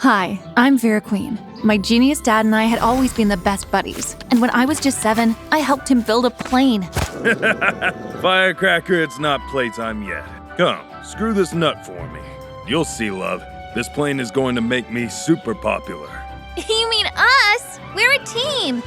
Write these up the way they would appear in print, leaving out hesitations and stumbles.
Hi, I'm Veraqueen. My genius dad and I had always been the best buddies, and when I was just 7, I helped him build a plane. Firecracker, it's not playtime yet. Come, screw this nut for me. You'll see, love. This plane is going to make me super popular. You mean us? We're a team.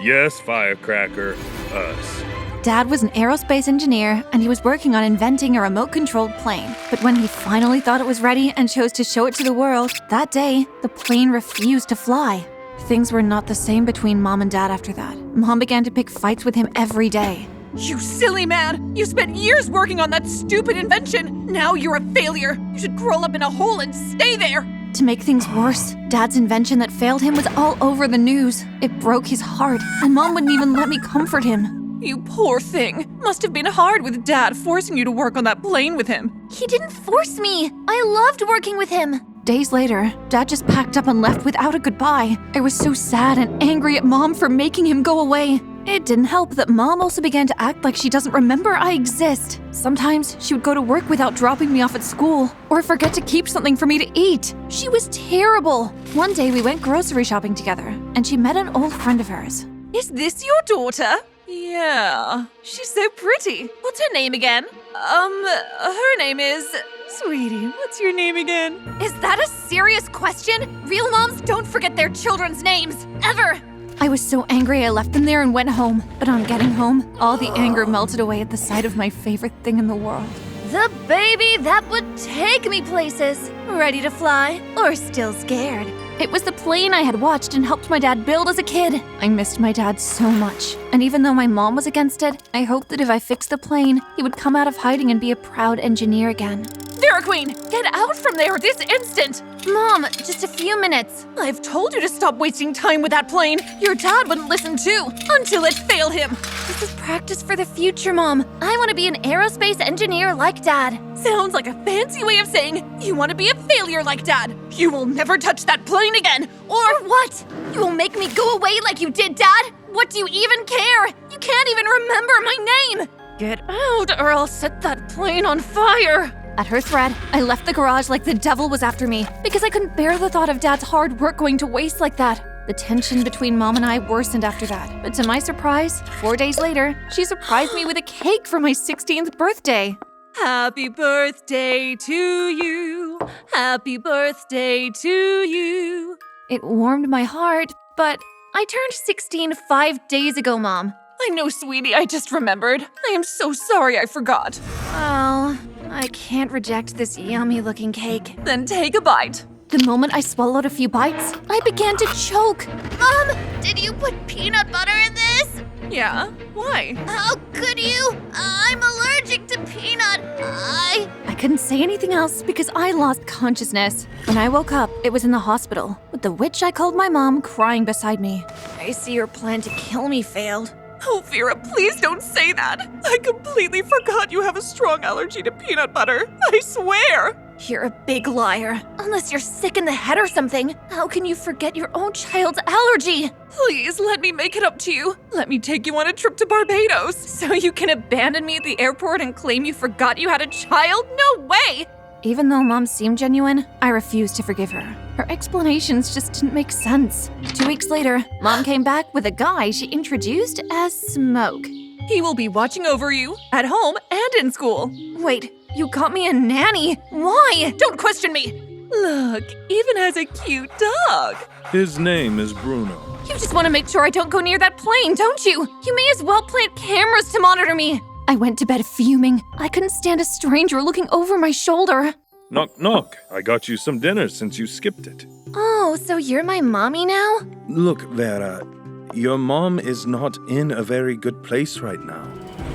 Yes, Firecracker, us. Dad was an aerospace engineer, and he was working on inventing a remote-controlled plane. But when he finally thought it was ready and chose to show it to the world, that day, the plane refused to fly. Things were not the same between Mom and Dad after that. Mom began to pick fights with him every day. You silly man! You spent years working on that stupid invention! Now you're a failure! You should crawl up in a hole and stay there! To make things worse, Dad's invention that failed him was all over the news. It broke his heart, and Mom wouldn't even let me comfort him. You poor thing. Must have been hard with Dad forcing you to work on that plane with him. He didn't force me. I loved working with him. Days later, Dad just packed up and left without a goodbye. I was so sad and angry at Mom for making him go away. It didn't help that Mom also began to act like she doesn't remember I exist. Sometimes she would go to work without dropping me off at school, or forget to keep something for me to eat. She was terrible. One day we went grocery shopping together, and she met an old friend of hers. Is this your daughter? Yeah, she's so pretty. What's her name again? Her name is... Sweetie, what's your name again? Is that a serious question? Real moms don't forget their children's names, ever! I was so angry I left them there and went home. But on getting home, all the anger melted away at the sight of my favorite thing in the world. The baby that would take me places. Ready to fly, or still scared. It was the plane I had watched and helped my dad build as a kid. I missed my dad so much. And even though my mom was against it, I hoped that if I fixed the plane, he would come out of hiding and be a proud engineer again. Veraqueen, get out from there this instant! Mom, just a few minutes. I've told you to stop wasting time with that plane. Your dad wouldn't listen too, until it failed him. This is practice for the future, Mom. I want to be an aerospace engineer like Dad. Sounds like a fancy way of saying you want to be a failure like Dad. You will never touch that plane again, or what? You will make me go away like you did, Dad? What do you even care? You can't even remember my name. Get out, or I'll set that plane on fire. At her threat, I left the garage like the devil was after me because I couldn't bear the thought of Dad's hard work going to waste like that. The tension between Mom and I worsened after that, but to my surprise, 4 days later, she surprised me with a cake for my 16th birthday. Happy birthday to you. Happy birthday to you. It warmed my heart, but I turned 16 5 days ago, Mom. I know, sweetie, I just remembered. I am so sorry I forgot. Oh, I can't reject this yummy-looking cake. Then take a bite. The moment I swallowed a few bites, I began to choke. Mom, did you put peanut butter in this? Yeah? Why? How could you? I'm allergic to peanut. I couldn't say anything else because I lost consciousness. When I woke up, it was in the hospital, with the witch I called my mom crying beside me. I see your plan to kill me failed. Oh, Vera, please don't say that. I completely forgot you have a strong allergy to peanut butter. I swear. You're a big liar. Unless you're sick in the head or something. How can you forget your own child's allergy? Please, let me make it up to you. Let me take you on a trip to Barbados so you can abandon me at the airport and claim you forgot you had a child? No way! Even though Mom seemed genuine, I refused to forgive her. Her explanations just didn't make sense. 2 weeks later, Mom came back with a guy she introduced as Smoke. He will be watching over you, at home and in school. Wait, you got me a nanny? Why? Don't question me! Look, even has a cute dog. His name is Bruno. You just want to make sure I don't go near that plane, don't you? You may as well plant cameras to monitor me. I went to bed fuming. I couldn't stand a stranger looking over my shoulder. Knock, knock. I got you some dinner since you skipped it. Oh, so you're my mommy now? Look, Vera, your mom is not in a very good place right now.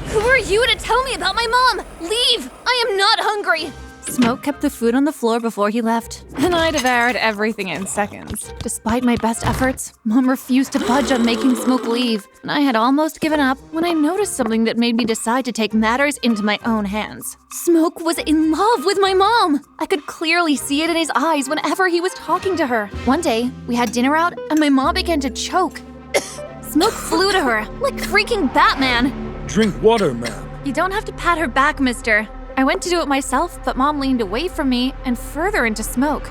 Who are you to tell me about my mom? Leave! I am not hungry! Smoke kept the food on the floor before he left, and I devoured everything in seconds. Despite my best efforts, Mom refused to budge on making Smoke leave, and I had almost given up when I noticed something that made me decide to take matters into my own hands. Smoke was in love with my mom! I could clearly see it in his eyes whenever he was talking to her. One day, we had dinner out, and my mom began to choke. Smoke flew to her, like freaking Batman. Drink water, ma'am. You don't have to pat her back, mister. I went to do it myself, but Mom leaned away from me and further into Smoke.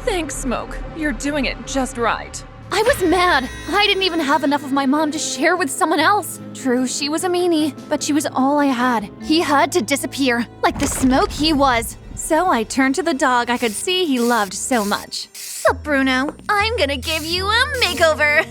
Thanks, Smoke. You're doing it just right. I was mad. I didn't even have enough of my mom to share with someone else. True, she was a meanie, but she was all I had. He had to disappear, like the smoke he was. So I turned to the dog I could see he loved so much. Sup, Bruno? I'm gonna give you a makeover.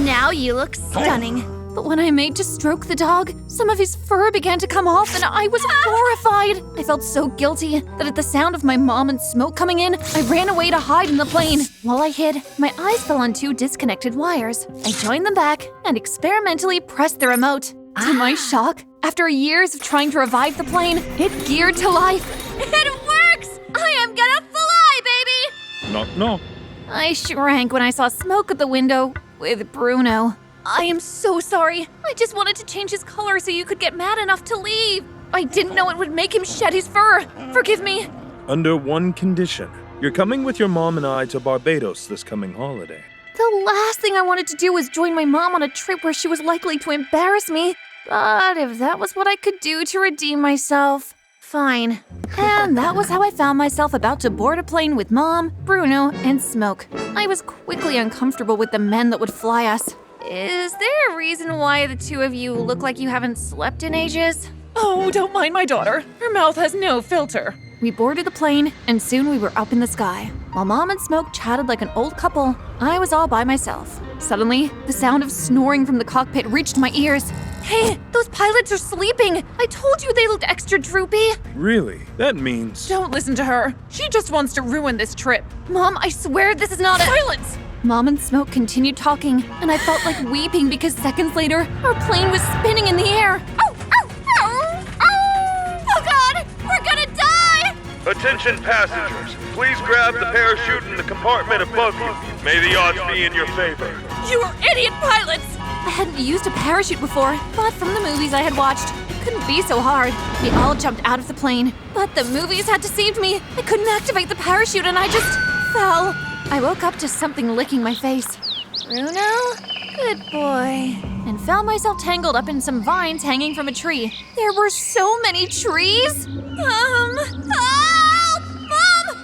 Now you look stunning. But when I made to stroke the dog, some of his fur began to come off and I was horrified. I felt so guilty that at the sound of my mom and Smoke coming in, I ran away to hide in the plane. While I hid, my eyes fell on 2 disconnected wires. I joined them back and experimentally pressed the remote. To my shock, after years of trying to revive the plane, it geared to life. It works! I am gonna fly, baby! Knock, knock. I shrank when I saw Smoke at the window with Bruno. I am so sorry. I just wanted to change his color so you could get mad enough to leave. I didn't know it would make him shed his fur. Forgive me. Under one condition. You're coming with your mom and I to Barbados this coming holiday. The last thing I wanted to do was join my mom on a trip where she was likely to embarrass me. But if that was what I could do to redeem myself, fine. And that was how I found myself about to board a plane with Mom, Bruno, and Smoke. I was quickly uncomfortable with the men that would fly us. Is there a reason why the 2 of you look like you haven't slept in ages? Oh, don't mind my daughter. Her mouth has no filter. We boarded the plane, and soon we were up in the sky. While Mom and Smoke chatted like an old couple, I was all by myself. Suddenly, the sound of snoring from the cockpit reached my ears. Hey, those pilots are sleeping. I told you they looked extra droopy. Really? That means... Don't listen to her. She just wants to ruin this trip. Mom, I swear this is not a— Silence! Mom and Smoke continued talking, and I felt like weeping because seconds later, our plane was spinning in the air. Oh, oh, oh, oh! Oh God, we're gonna die! Attention passengers, please grab the parachute in the compartment above you. May the odds be in your favor. You are idiot pilots! I hadn't used a parachute before, but from the movies I had watched, it couldn't be so hard. We all jumped out of the plane, but the movies had deceived me. I couldn't activate the parachute and I just fell. I woke up to something licking my face. Bruno? Good boy. And found myself tangled up in some vines hanging from a tree. There were so many trees! Help! Mom!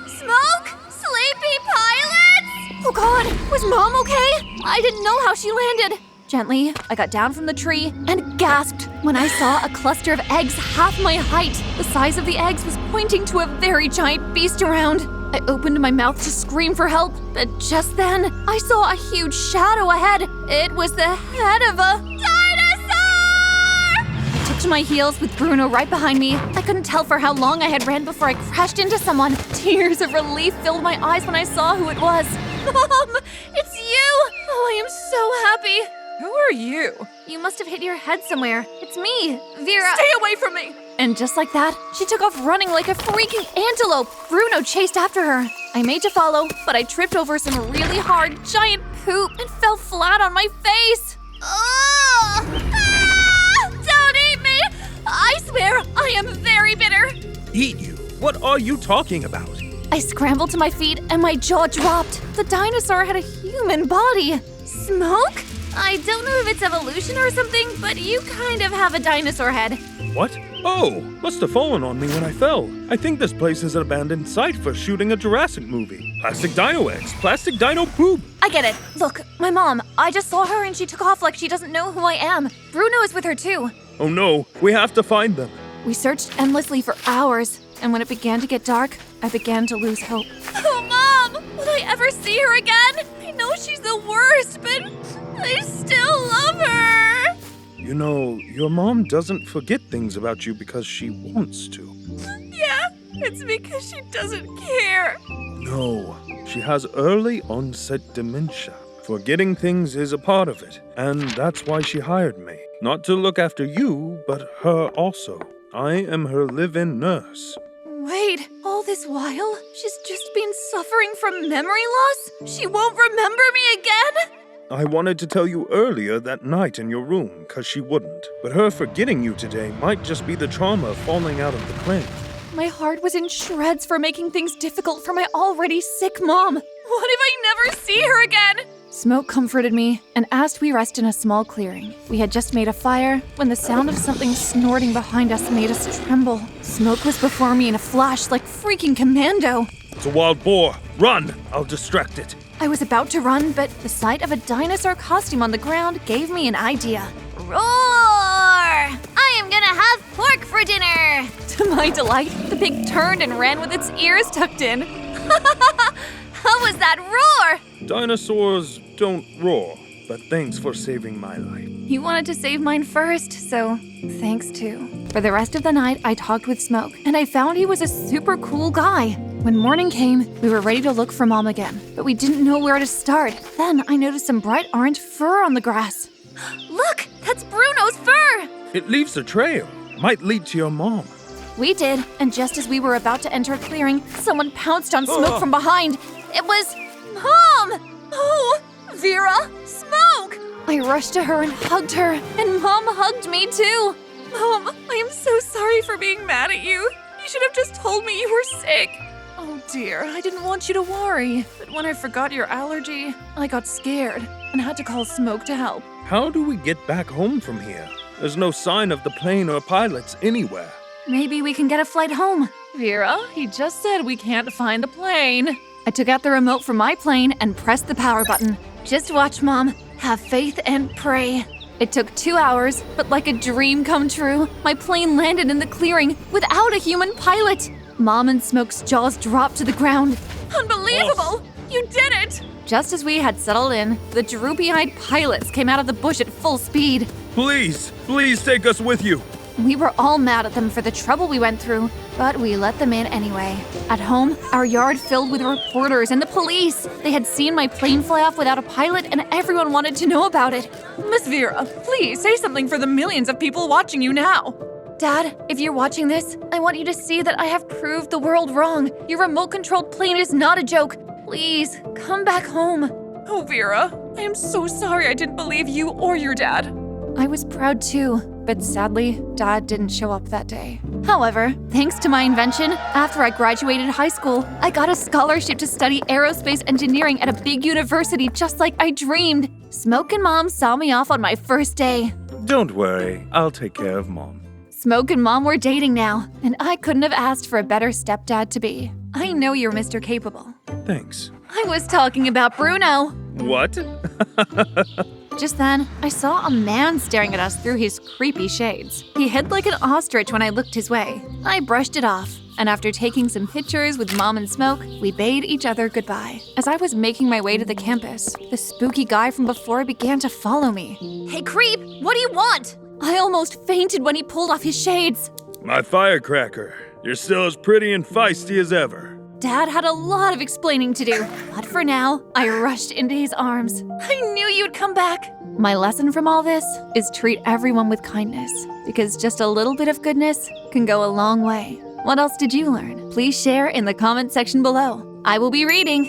Smoke! Sleepy pilots! Oh God, was Mom okay? I didn't know how she landed. Gently, I got down from the tree and gasped when I saw a cluster of eggs half my height. The size of the eggs was pointing to a very giant beast around. I opened my mouth to scream for help, but just then, I saw a huge shadow ahead. It was the head of a dinosaur! I took to my heels with Bruno right behind me. I couldn't tell for how long I had ran before I crashed into someone. Tears of relief filled my eyes when I saw who it was. Mom, it's you! Oh, I am so happy. Who are you? You must have hit your head somewhere. It's me, Vera. Stay away from me! And just like that, she took off running like a freaking antelope. Bruno chased after her. I made to follow, but I tripped over some really hard, giant poop and fell flat on my face. Oh! Ah! Don't eat me! I swear, I am very bitter. Eat you? What are you talking about? I scrambled to my feet and my jaw dropped. The dinosaur had a human body. Smoke? I don't know if it's evolution or something, but you kind of have a dinosaur head. What? Oh, must have fallen on me when I fell. I think this place is an abandoned site for shooting a Jurassic movie. Plastic dino eggs, plastic dino poop. I get it. Look, my mom, I just saw her and she took off like she doesn't know who I am. Bruno is with her too. Oh no, we have to find them. We searched endlessly for hours, and when it began to get dark, I began to lose hope. Oh, Mom! Will I ever see her again? I know she's the worst, but I still love her! You know, your mom doesn't forget things about you because she wants to. Yeah, it's because she doesn't care. No, she has early onset dementia. Forgetting things is a part of it, and that's why she hired me. Not to look after you, but her also. I am her live-in nurse. Wait, all this while, she's just been suffering from memory loss? She won't remember me again? I wanted to tell you earlier that night in your room, because she wouldn't. But her forgetting you today might just be the trauma of falling out of the plane. My heart was in shreds for making things difficult for my already sick mom. What if I never see her again? Smoke comforted me and asked we rest in a small clearing. We had just made a fire when the sound of something snorting behind us made us tremble. Smoke was before me in a flash like freaking commando. It's a wild boar. Run! I'll distract it. I was about to run, but the sight of a dinosaur costume on the ground gave me an idea. Roar! I am gonna have pork for dinner! To my delight, the pig turned and ran with its ears tucked in. How was that roar? Dinosaurs don't roar, but thanks for saving my life. You wanted to save mine first, so thanks too. For the rest of the night, I talked with Smoke, and I found he was a super cool guy. When morning came, we were ready to look for Mom again, but we didn't know where to start. Then I noticed some bright orange fur on the grass. Look, that's Bruno's fur! It leaves a trail. Might lead to your mom. We did, and just as we were about to enter a clearing, someone pounced on Smoke from behind. It was Mom! Oh, Vera, Smoke! I rushed to her and hugged her, and Mom hugged me too. Mom, I am so sorry for being mad at you. You should have just told me you were sick. Oh dear, I didn't want you to worry. But when I forgot your allergy, I got scared and had to call Smoke to help. How do we get back home from here? There's no sign of the plane or pilots anywhere. Maybe we can get a flight home. Vera, he just said we can't find the plane. I took out the remote from my plane and pressed the power button. Just watch, Mom. Have faith and pray. It took 2 hours, but like a dream come true, my plane landed in the clearing without a human pilot. Mom and Smoke's jaws dropped to the ground. Unbelievable! You did it! Just as we had settled in, the droopy-eyed pilots came out of the bush at full speed. Please take us with you. We were all mad at them for the trouble we went through, but we let them in anyway. At home, our yard filled with reporters and the police. They had seen my plane fly off without a pilot, and everyone wanted to know about it. Miss Vera, please say something for the millions of people watching you now. Dad, if you're watching this, I want you to see that I have proved the world wrong. Your remote-controlled plane is not a joke. Please, come back home. Oh, Vera, I am so sorry I didn't believe you or your dad. I was proud too, but sadly, Dad didn't show up that day. However, thanks to my invention, after I graduated high school, I got a scholarship to study aerospace engineering at a big university just like I dreamed. Smoke and Mom saw me off on my first day. Don't worry, I'll take care of Mom. Smoke and Mom were dating now, and I couldn't have asked for a better stepdad to be. I know you're Mr. Capable. Thanks. I was talking about Bruno. What? Just then, I saw a man staring at us through his creepy shades. He hid like an ostrich when I looked his way. I brushed it off, and after taking some pictures with Mom and Smoke, we bade each other goodbye. As I was making my way to the campus, the spooky guy from before began to follow me. Hey, creep, what do you want? I almost fainted when he pulled off his shades. My firecracker. You're still as pretty and feisty as ever. Dad had a lot of explaining to do, but for now, I rushed into his arms. I knew you'd come back. My lesson from all this is treat everyone with kindness, because just a little bit of goodness can go a long way. What else did you learn? Please share in the comment section below. I will be reading.